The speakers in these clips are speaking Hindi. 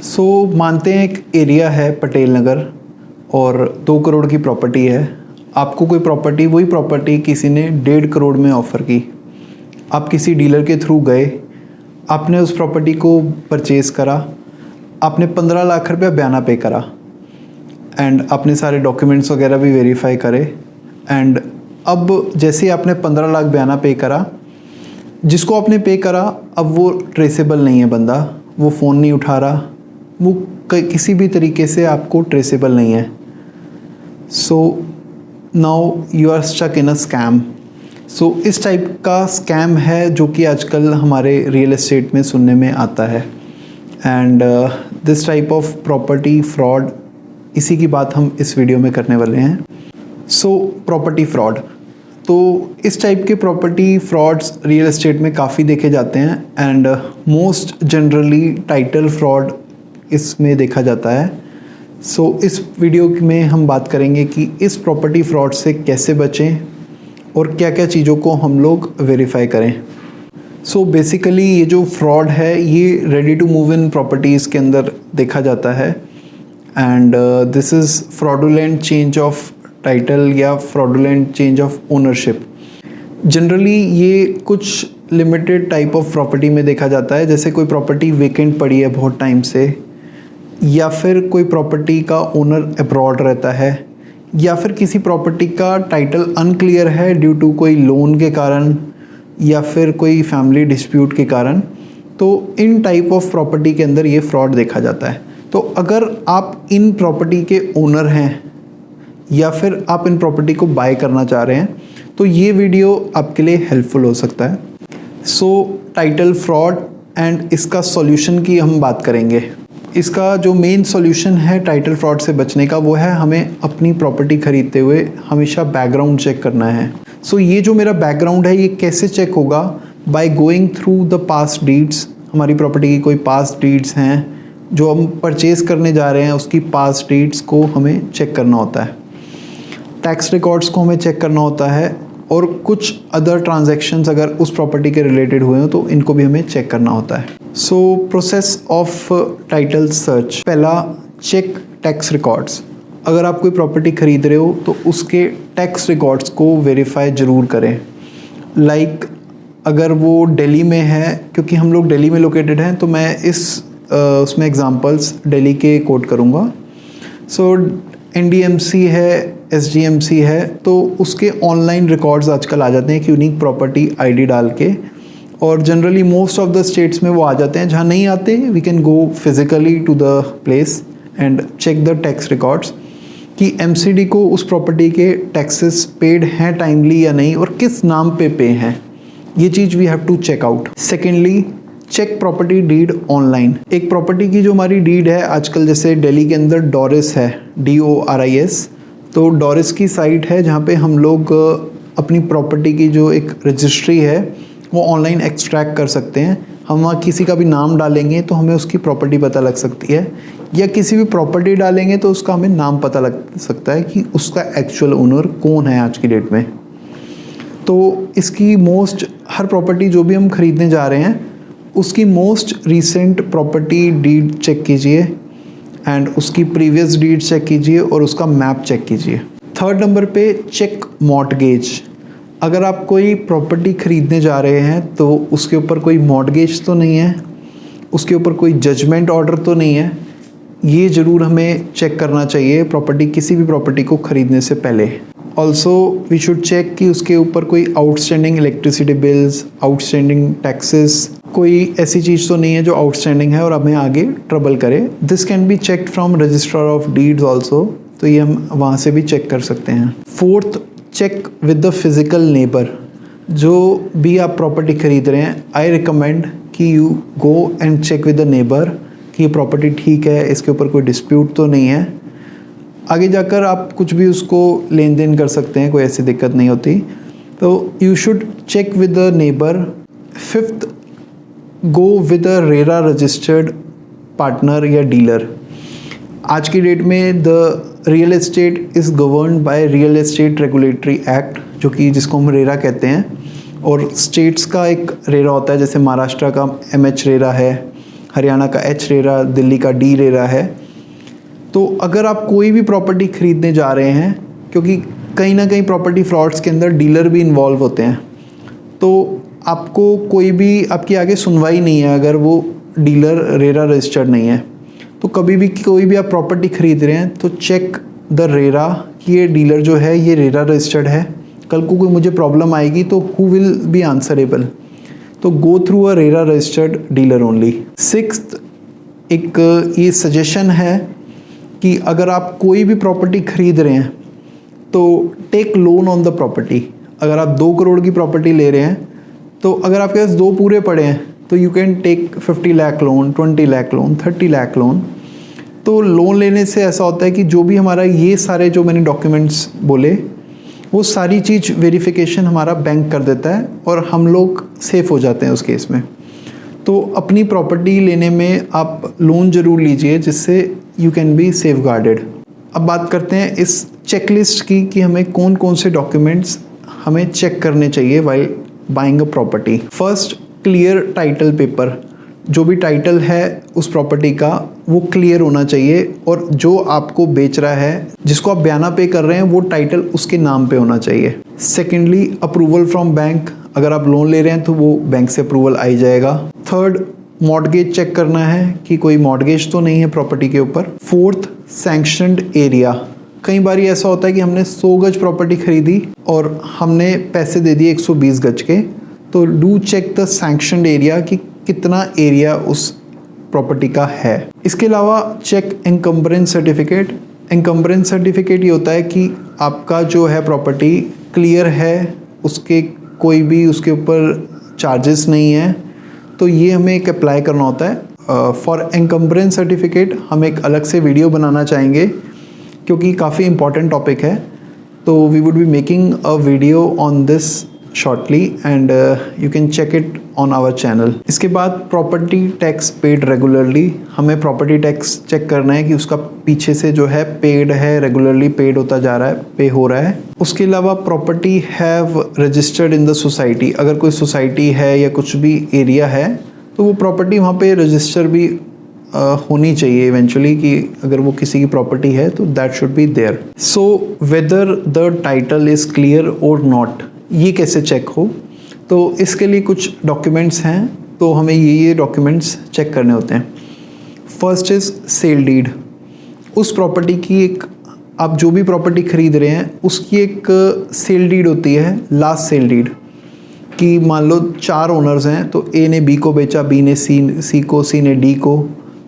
मानते हैं एक एरिया है पटेल नगर और 2 करोड़ की प्रॉपर्टी है। आपको कोई प्रॉपर्टी, वही प्रॉपर्टी किसी ने 1.5 करोड़ में ऑफ़र की। आप किसी डीलर के थ्रू गए, आपने उस प्रॉपर्टी को परचेज़ करा, आपने 15 लाख रुपया बयाना पे करा एंड आपने सारे डॉक्यूमेंट्स वगैरह भी वेरीफाई करे। एंड अब जैसे ही आपने 15 लाख बयाना पे करा, जिसको आपने पे करा अब वो ट्रेसेबल नहीं है बंदा, वो फ़ोन नहीं उठा रहा, वो किसी भी तरीके से आपको ट्रेसेबल नहीं है। So now you are stuck in a scam. सो इस टाइप का स्कैम है जो कि आजकल हमारे रियल एस्टेट में सुनने में आता है। And this type of property fraud, इसी की बात हम इस वीडियो में करने वाले हैं। सो प्रॉपर्टी फ्रॉड, तो इस टाइप के प्रॉपर्टी फ्रॉड्स रियल एस्टेट में काफ़ी देखे जाते हैं and most generally title fraud इसमें देखा जाता है। सो इस वीडियो में हम बात करेंगे कि इस प्रॉपर्टी फ्रॉड से कैसे बचें और क्या क्या चीज़ों को हम लोग वेरीफाई करें। सो बेसिकली ये जो फ्रॉड है ये ready to move in properties के अंदर देखा जाता है and this is fraudulent change of title या fraudulent change of ownership. Generally ये कुछ लिमिटेड टाइप ऑफ प्रॉपर्टी में देखा जाता है, जैसे कोई प्रॉपर्टी वेकेंट पड़ी है बहुत टाइम से, या फिर कोई प्रॉपर्टी का ओनर अब्रॉड रहता है, या फिर किसी प्रॉपर्टी का टाइटल अनक्लियर है ड्यू टू कोई लोन के कारण या फिर कोई फैमिली डिस्प्यूट के कारण। तो इन टाइप ऑफ प्रॉपर्टी के अंदर ये फ्रॉड देखा जाता है। तो अगर आप इन प्रॉपर्टी के ओनर हैं या फिर आप इन प्रॉपर्टी को बाय करना चाह रहे हैं तो ये वीडियो आपके लिए हेल्पफुल हो सकता है। सो टाइटल फ्रॉड एंड इसका सॉल्यूशन की हम बात करेंगे। इसका जो मेन सॉल्यूशन है टाइटल फ्रॉड से बचने का, वो है हमें अपनी प्रॉपर्टी खरीदते हुए हमेशा बैकग्राउंड चेक करना है। सो ये जो मेरा बैकग्राउंड है ये कैसे चेक होगा? By going through the past deeds. हमारी प्रॉपर्टी की कोई पास्ट डीड्स हैं जो हम परचेज़ करने जा रहे हैं, उसकी पास्ट डीड्स को हमें चेक करना होता है, टैक्स रिकॉर्ड्स को हमें चेक करना होता है और कुछ अदर ट्रांजैक्शंस अगर उस प्रॉपर्टी के रिलेटेड हुए हो तो इनको भी हमें चेक करना होता है। So process of title search. पहला, चेक टैक्स रिकॉर्ड्स। अगर आप कोई प्रॉपर्टी खरीद रहे हो तो उसके टैक्स रिकॉर्ड्स को वेरीफाई ज़रूर करें। लाइक अगर वो दिल्ली में है, क्योंकि हम लोग दिल्ली में लोकेटेड हैं तो मैं उसमें एग्जांपल्स दिल्ली के कोट करूँगा। सो NDMC है, SGMC है, तो उसके ऑनलाइन रिकॉर्ड्स आजकल आ जाते हैं एक यूनिक प्रॉपर्टी ID डाल के, और generally most of the states में वो आ जाते हैं। जहाँ नहीं आते we can go physically to the place and check the tax records कि MCD को उस प्रॉपर्टी के टैक्सेस पेड हैं टाइमली या नहीं और किस नाम पे हैं। ये चीज़ we have to check out. Secondly, check property deed online. एक प्रॉपर्टी की जो हमारी डीड है आजकल, जैसे दिल्ली के अंदर डॉरिस है, DORIS, तो डॉरिस की साइट है जहाँ पे हम लोग अपनी प्रॉपर्टी की जो एक रजिस्ट्री है वो ऑनलाइन एक्सट्रैक्ट कर सकते हैं। हम वहाँ किसी का भी नाम डालेंगे तो हमें उसकी प्रॉपर्टी पता लग सकती है, या किसी भी प्रॉपर्टी डालेंगे तो उसका हमें नाम पता लग सकता है कि उसका एक्चुअल ओनर कौन है आज की डेट में। तो इसकी हर प्रॉपर्टी जो भी हम खरीदने जा रहे हैं उसकी most recent property deed check कीजिए एंड उसकी प्रीवियस डीड चेक कीजिए और उसका मैप चेक कीजिए। थर्ड नंबर पे, चेक मॉर्टगेज। अगर आप कोई प्रॉपर्टी खरीदने जा रहे हैं तो उसके ऊपर कोई मॉर्टगेज तो नहीं है, उसके ऊपर कोई जजमेंट ऑर्डर तो नहीं है, ये ज़रूर हमें चेक करना चाहिए किसी भी प्रॉपर्टी को खरीदने से पहले। ऑल्सो वी शुड चेक कि उसके ऊपर कोई outstanding electricity bills, outstanding taxes, कोई ऐसी चीज़ तो नहीं है जो आउटस्टैंडिंग है और हमें आगे ट्रबल करे। This can be checked from registrar of deeds also, तो ये हम वहाँ से भी चेक कर सकते हैं। Fourth, check with the physical neighbour. जो भी आप प्रॉपर्टी खरीद रहे हैं, आई रिकमेंड कि you go and check with the neighbour कि ये प्रॉपर्टी ठीक है, इसके ऊपर कोई डिस्प्यूट तो नहीं है। आगे जाकर आप कुछ भी उसको लेन देन कर सकते हैं, कोई ऐसी दिक्कत नहीं होती। तो you should check with the neighbour. Fifth, go with a RERA registered partner या डीलर। आज की डेट में the real estate is governed by real estate regulatory act, जो कि जिसको हम रेरा कहते हैं, और स्टेट्स का एक रेरा होता है, जैसे महाराष्ट्र का MH रेरा है, हरियाणा का एच रेरा, दिल्ली का डी रेरा है। तो अगर आप कोई भी प्रॉपर्टी ख़रीदने जा रहे हैं, क्योंकि कहीं ना कहीं प्रॉपर्टी फ्रॉड्स के अंदर डीलर भी इन्वॉल्व होते हैं, तो आपको कोई भी आपकी आगे सुनवाई नहीं है अगर वो डीलर रेरा रजिस्टर्ड नहीं है। तो कभी भी कोई भी आप प्रॉपर्टी ख़रीद रहे हैं तो चेक द रेरा कि ये डीलर जो है ये रेरा रजिस्टर्ड है। कल को कोई मुझे प्रॉब्लम आएगी तो हु विल बी आंसरेबल। तो go through a RERA registered dealer only. Sixth एक ये सजेशन है कि अगर आप कोई भी प्रॉपर्टी ख़रीद रहे हैं तो take loan on the property. अगर आप 2 करोड़ की प्रॉपर्टी ले रहे हैं तो अगर आपके पास 2 पूरे पड़े हैं तो you can take 50 lakh loan, 20 lakh loan, 30 lakh loan. तो लोन लेने से ऐसा होता है कि जो भी हमारा ये सारे जो मैंने डॉक्यूमेंट्स बोले वो सारी चीज़ वेरिफिकेशन हमारा बैंक कर देता है और हम लोग सेफ़ हो जाते हैं उस केस में। तो अपनी प्रॉपर्टी लेने में आप लोन ज़रूर लीजिए जिससे you can be safe guarded. अब बात करते हैं इस चेकलिस्ट की कि हमें कौन कौन से डॉक्यूमेंट्स हमें चेक करने चाहिए while buying a property. First, clear title paper. जो भी टाइटल है उस प्रॉपर्टी का वो क्लियर होना चाहिए और जो आपको बेच रहा है, जिसको आप बयाना पे कर रहे हैं, वो टाइटल उसके नाम पे होना चाहिए। Secondly, approval from bank. अगर आप लोन ले रहे हैं तो वो बैंक से अप्रूवल आ ही जाएगा। थर्ड, मॉर्गेज चेक करना है कि कोई मॉर्गेज तो नहीं है प्रॉपर्टी के ऊपर। Fourth, sanctioned area. कई बार ऐसा होता है कि हमने 100 गज प्रॉपर्टी खरीदी और हमने पैसे दे दिए 120 गज के। तो do check the sanctioned area कि कितना एरिया उस प्रॉपर्टी का है। इसके अलावा check encumbrance certificate. Encumbrance certificate ये होता है कि आपका जो है प्रॉपर्टी क्लियर है, उसके कोई भी उसके ऊपर चार्जेस नहीं है। तो ये हमें एक अप्लाई करना होता है। फॉर एनकम्बरेंस सर्टिफिकेट हम एक अलग से वीडियो बनाना चाहेंगे क्योंकि काफ़ी इंपॉर्टेंट टॉपिक है। तो we would be making a video on this shortly and you can check it on our channel. इसके बाद प्रॉपर्टी टैक्स पेड रेगुलरली। हमें प्रॉपर्टी टैक्स चेक करना है कि उसका पीछे से जो है पेड है, रेगुलरली पेड होता जा रहा है, पे हो रहा है। उसके अलावा property have registered in the society. अगर कोई सोसाइटी है या कुछ भी एरिया है तो वो प्रॉपर्टी वहाँ पे रजिस्टर भी होनी चाहिए इवेंचुअली, कि अगर वो किसी की प्रॉपर्टी है तो that should be there. So whether the title is clear और नॉट, ये कैसे चेक हो? तो इसके लिए कुछ डॉक्यूमेंट्स हैं, तो हमें ये डॉक्यूमेंट्स चेक करने होते हैं। First is sale deed. उस प्रॉपर्टी की एक, आप जो भी प्रॉपर्टी ख़रीद रहे हैं उसकी एक सेल डीड होती है, लास्ट सेल डीड, कि मान लो 4 ओनर्स हैं तो ए ने बी को बेचा, बी ने सी को, सी ने डी को।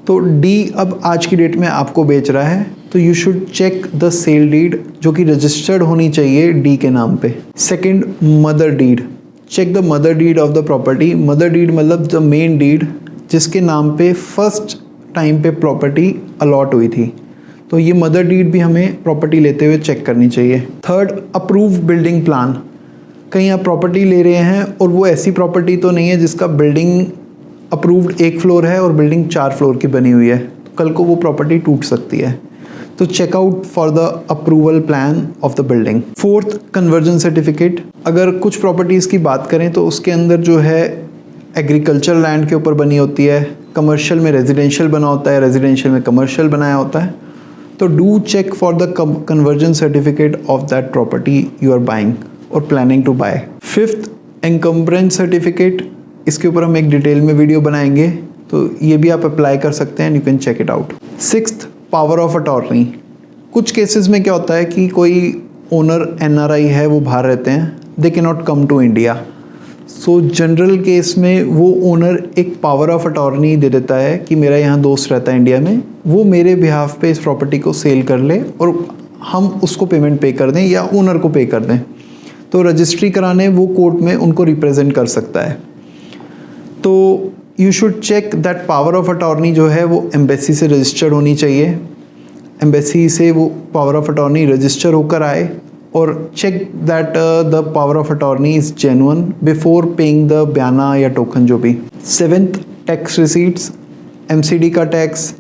तो डी अब आज की डेट में आपको बेच रहा है, तो you should check the sale deed जो कि रजिस्टर्ड होनी चाहिए डी के नाम पे। Second, mother deed. Check the mother deed of the property. Mother deed मतलब द मेन डीड जिसके नाम पे फर्स्ट टाइम पे प्रॉपर्टी अलॉट हुई थी। तो ये मदर डीड भी हमें प्रॉपर्टी लेते हुए चेक करनी चाहिए। Third, approve building plan. कहीं आप प्रॉपर्टी ले रहे हैं और वो ऐसी प्रॉपर्टी तो नहीं है जिसका बिल्डिंग अप्रूव्ड 1 फ्लोर है और बिल्डिंग 4 फ्लोर की बनी हुई है, तो कल को वो प्रॉपर्टी टूट सकती है। तो check out for the approval plan of the building. Fourth, conversion certificate. अगर कुछ प्रॉपर्टीज़ की बात करें तो उसके अंदर जो है एग्रीकल्चर लैंड के ऊपर बनी होती है, कमर्शियल में रेजिडेंशियल बना होता है, रेजिडेंशियल में कमर्शियल बनाया होता है। तो do check for the conversion certificate of that property you are buying or planning to buy. Fifth, encumbrance certificate. इसके ऊपर हम एक डिटेल में वीडियो बनाएंगे, तो ये भी आप अप्लाई कर सकते हैं, you can check it out. Sixth, power of attorney. कुछ केसेस में क्या होता है कि कोई ओनर NRI है, वो बाहर रहते हैं, they can not come to India. So general case में वो ओनर एक पावर ऑफ अटॉर्नी दे देता है कि मेरा यहाँ दोस्त रहता है इंडिया में, वो मेरे बिहाफ पे इस प्रॉपर्टी को सेल कर ले और हम उसको पेमेंट पे कर दें या ओनर को पे कर दें। तो रजिस्ट्री कराने वो कोर्ट में उनको रिप्रेजेंट कर सकता है। तो you should check that power of attorney जो है वो एम्बेसी से रजिस्टर्ड होनी चाहिए। एम्बेसी से वो पावर ऑफ अटॉर्नी रजिस्टर होकर आए और check that the power of attorney is genuine before paying the बयाना या टोकन जो भी। Seventh, tax receipts. MCD का टैक्स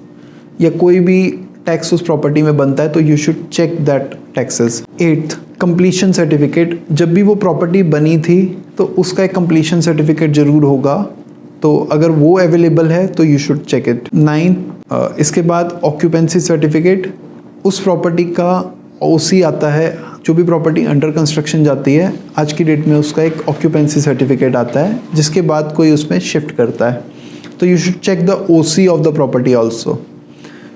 या कोई भी टैक्स उस प्रॉपर्टी में बनता है तो you should check that taxes. Eighth, completion certificate. जब भी वो प्रॉपर्टी बनी थी तो उसका एक कंप्लीशन सर्टिफिकेट ज़रूर होगा तो अगर वो अवेलेबल है तो यू शुड चेक इट। 9 इसके बाद ऑक्यूपेंसी सर्टिफिकेट, उस प्रॉपर्टी का ओसी आता है। जो भी प्रॉपर्टी अंडर कंस्ट्रक्शन जाती है आज की डेट में उसका एक ऑक्यूपेंसी सर्टिफिकेट आता है, जिसके बाद कोई उसमें शिफ्ट करता है, तो you should check the OC of the property also.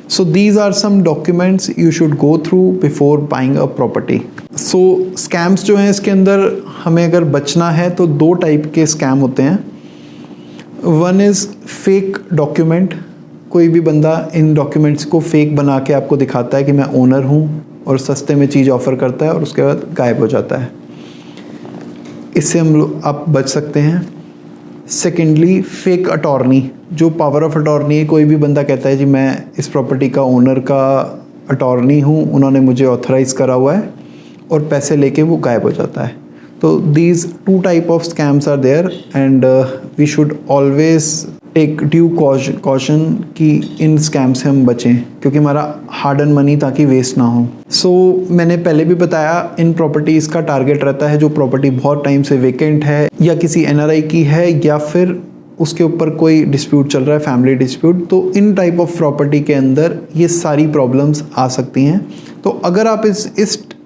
So these are some documents you should go through before buying a property. So scams जो हैं इसके अंदर हमें अगर बचना है तो 2 टाइप के स्कैम होते हैं। वन इज़ फेक डॉक्यूमेंट, कोई भी बंदा इन डॉक्यूमेंट्स को फेक बना के आपको दिखाता है कि मैं ओनर हूँ और सस्ते में चीज़ ऑफ़र करता है और उसके बाद गायब हो जाता है। इससे आप बच सकते हैं। सेकेंडली फेक अटॉर्नी, जो पावर ऑफ अटॉर्नी है, कोई भी बंदा कहता है जी मैं इस प्रॉपर्टी का ओनर का अटॉर्नी हूँ, उन्होंने मुझे ऑथराइज़ करा हुआ है, और पैसे लेके वो गायब हो जाता है। तो these 2 type of scams are there and we should always take due caution कि इन स्कैम से हम बचें, क्योंकि हमारा हार्ड एंड मनी ताकि वेस्ट ना हो। सो मैंने पहले भी बताया, इन प्रॉपर्टीज़ का टारगेट रहता है जो प्रॉपर्टी बहुत टाइम से वेकेंट है या किसी एनआरआई की है या फिर उसके ऊपर कोई डिस्प्यूट चल रहा है, फैमिली डिस्प्यूट। तो इन टाइप ऑफ प्रॉपर्टी के अंदर ये सारी प्रॉब्लम्स आ सकती हैं। तो अगर आप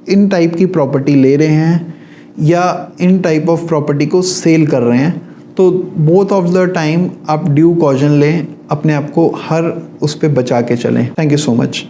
इन टाइप की प्रॉपर्टी ले रहे हैं या इन टाइप ऑफ प्रॉपर्टी को सेल कर रहे हैं, तो बोथ ऑफ द टाइम आप ड्यू कॉशन लें, अपने आप को हर उस पे बचा के चलें। Thank you so much.